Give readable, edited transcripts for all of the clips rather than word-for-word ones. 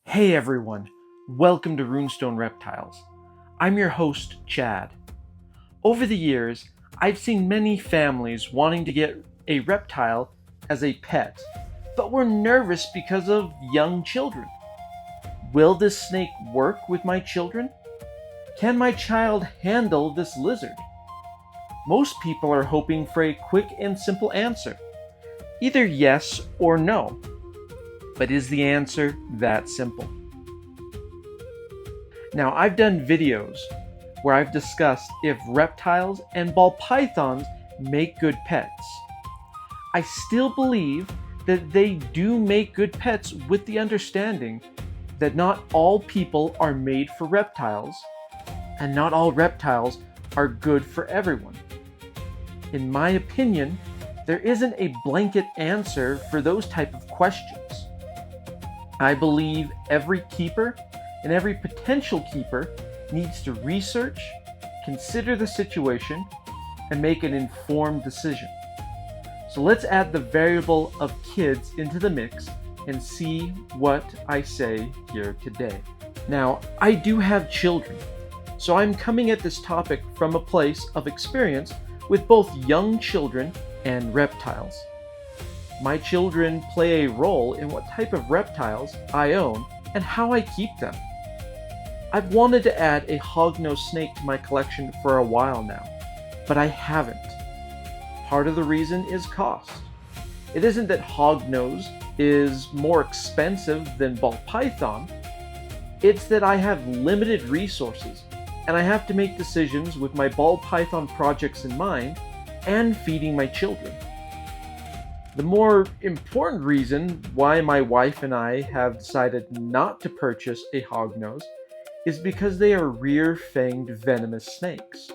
Hey everyone, welcome to Runestone Reptiles. I'm your host, Chad. Over the years, I've seen many families wanting to get a reptile as a pet, but were nervous because of young children. Will this snake work with my children? Can my child handle this lizard? Most people are hoping for a quick and simple answer, either yes or no. But is the answer that simple? Now, I've done videos where I've discussed if reptiles and ball pythons make good pets. I still believe that they do make good pets with the understanding that not all people are made for reptiles, and not all reptiles are good for everyone. In my opinion, there isn't a blanket answer for those type of questions. I believe every keeper and every potential keeper needs to research, consider the situation, and make an informed decision. So let's add the variable of kids into the mix and see what I say here today. Now, I do have children, so I'm coming at this topic from a place of experience with both young children and reptiles. My children play a role in what type of reptiles I own and how I keep them. I've wanted to add a hognose snake to my collection for a while now, but I haven't. Part of the reason is cost. It isn't that hognose is more expensive than ball python, it's that I have limited resources and I have to make decisions with my ball python projects in mind and feeding my children. The more important reason why my wife and I have decided not to purchase a hognose is because they are rear-fanged venomous snakes.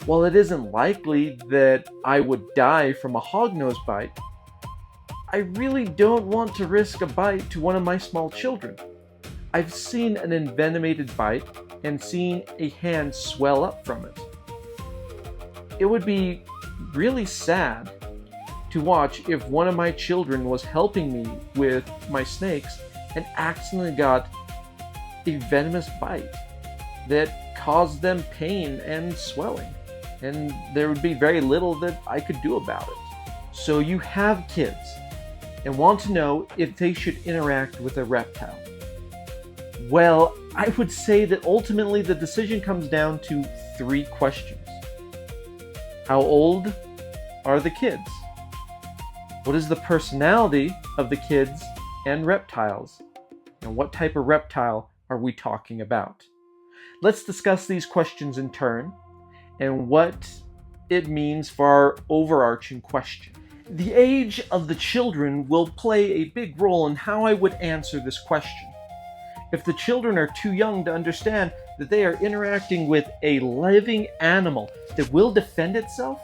While it isn't likely that I would die from a hognose bite, I really don't want to risk a bite to one of my small children. I've seen an envenomated bite and seen a hand swell up from it. It would be really sad to watch if one of my children was helping me with my snakes and accidentally got a venomous bite that caused them pain and swelling, and there would be very little that I could do about it. So you have kids and want to know if they should interact with a reptile. Well, I would say that ultimately the decision comes down to 3 questions. How old are the kids? What is the personality of the kids and reptiles? And what type of reptile are we talking about? Let's discuss these questions in turn and what it means for our overarching question. The age of the children will play a big role in how I would answer this question. If the children are too young to understand that they are interacting with a living animal that will defend itself,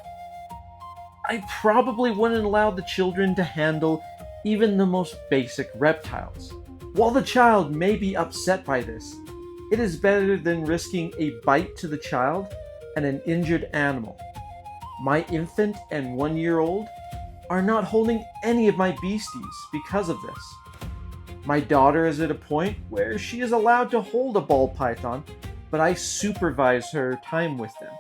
I probably wouldn't allow the children to handle even the most basic reptiles. While the child may be upset by this, it is better than risking a bite to the child and an injured animal. My infant and 1-year-old are not holding any of my beasties because of this. My daughter is at a point where she is allowed to hold a ball python, but I supervise her time with them.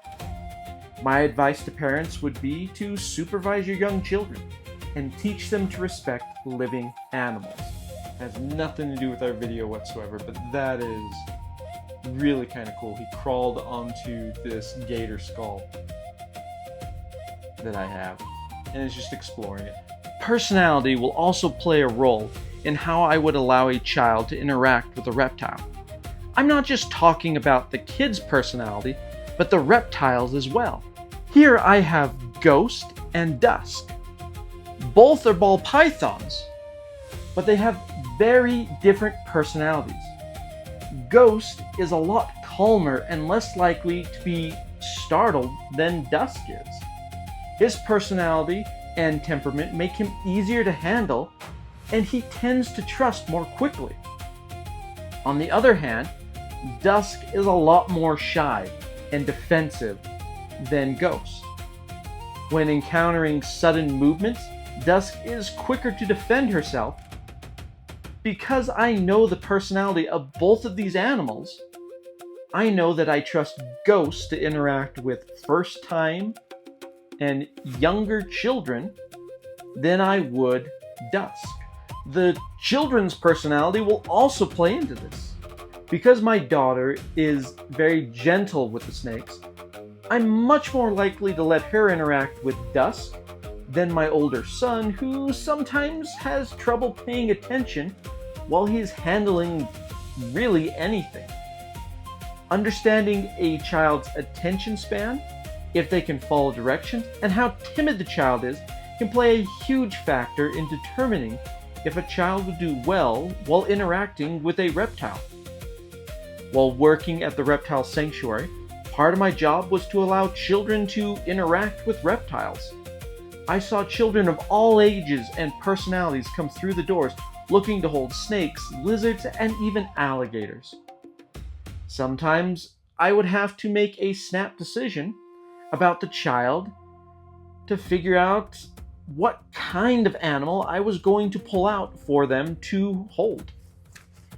My advice to parents would be to supervise your young children and teach them to respect living animals. It has nothing to do with our video whatsoever, but that is really kind of cool. He crawled onto this gator skull that I have and is just exploring it. Personality will also play a role in how I would allow a child to interact with a reptile. I'm not just talking about the kid's personality, but the reptiles as well. Here I have Ghost and Dusk. Both are ball pythons, but they have very different personalities. Ghost is a lot calmer and less likely to be startled than Dusk is. His personality and temperament make him easier to handle, and he tends to trust more quickly. On the other hand, Dusk is a lot more shy and defensive than Ghost. When encountering sudden movements, Dusk is quicker to defend herself, because I know the personality of both of these animals, I know that I trust ghosts to interact with first-time and younger children than I would dusk. The children's personality will also play into this. Because my daughter is very gentle with the snakes, I'm much more likely to let her interact with dusk than my older son, who sometimes has trouble paying attention while he's handling really anything. Understanding a child's attention span, if they can follow directions, and how timid the child is can play a huge factor in determining if a child would do well while interacting with a reptile. While working at the reptile sanctuary, part of my job was to allow children to interact with reptiles. I saw children of all ages and personalities come through the doors looking to hold snakes, lizards, and even alligators. Sometimes I would have to make a snap decision about the child to figure out what kind of animal I was going to pull out for them to hold.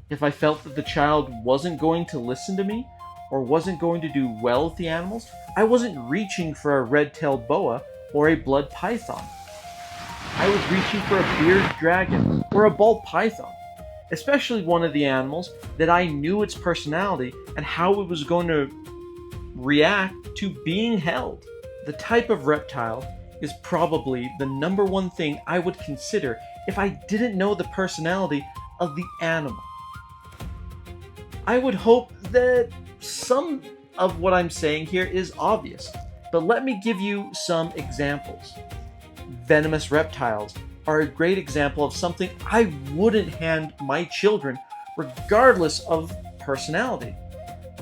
If I felt that the child wasn't going to listen to me or wasn't going to do well with the animals, I wasn't reaching for a red-tailed boa or a blood python. I was reaching for a bearded dragon or a ball python, especially one of the animals that I knew its personality and how it was going to react to being held. The type of reptile is probably the number one thing I would consider if I didn't know the personality of the animal. I would hope that some of what I'm saying here is obvious, but let me give you some examples. Venomous reptiles are a great example of something I wouldn't hand my children, regardless of personality,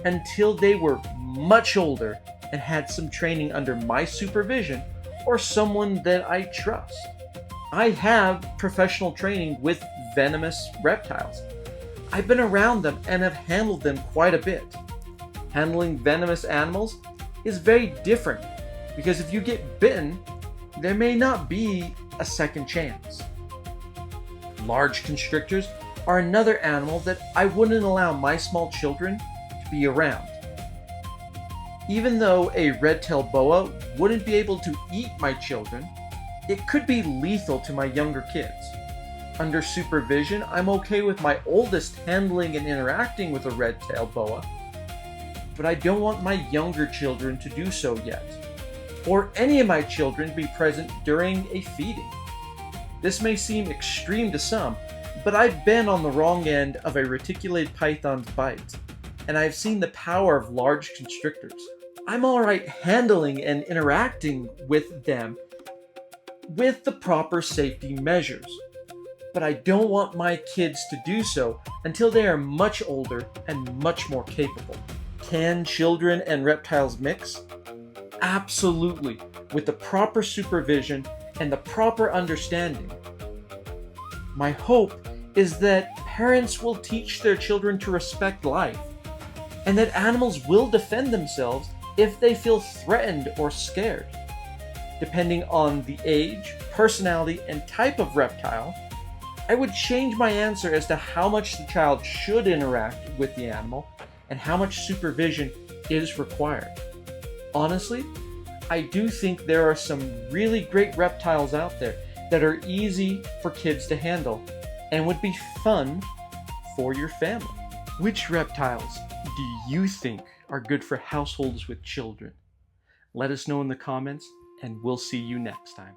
until they were much older and had some training under my supervision or someone that I trust. I have professional training with venomous reptiles. I've been around them and have handled them quite a bit. Handling venomous animals is very different because if you get bitten, there may not be a second chance. Large constrictors are another animal that I wouldn't allow my small children to be around. Even though a red-tailed boa wouldn't be able to eat my children, it could be lethal to my younger kids. Under supervision, I'm okay with my oldest handling and interacting with a red-tailed boa, but I don't want my younger children to do so yet, or any of my children to be present during a feeding. This may seem extreme to some, but I've been on the wrong end of a reticulated python's bite, and I've seen the power of large constrictors. I'm alright handling and interacting with them with the proper safety measures, but I don't want my kids to do so until they are much older and much more capable. Can children and reptiles mix? Absolutely, with the proper supervision and the proper understanding. My hope is that parents will teach their children to respect life, and that animals will defend themselves if they feel threatened or scared. Depending on the age, personality, and type of reptile, I would change my answer as to how much the child should interact with the animal and how much supervision is required. Honestly, I do think there are some really great reptiles out there that are easy for kids to handle and would be fun for your family. Which reptiles do you think are good for households with children? Let us know in the comments, and we'll see you next time.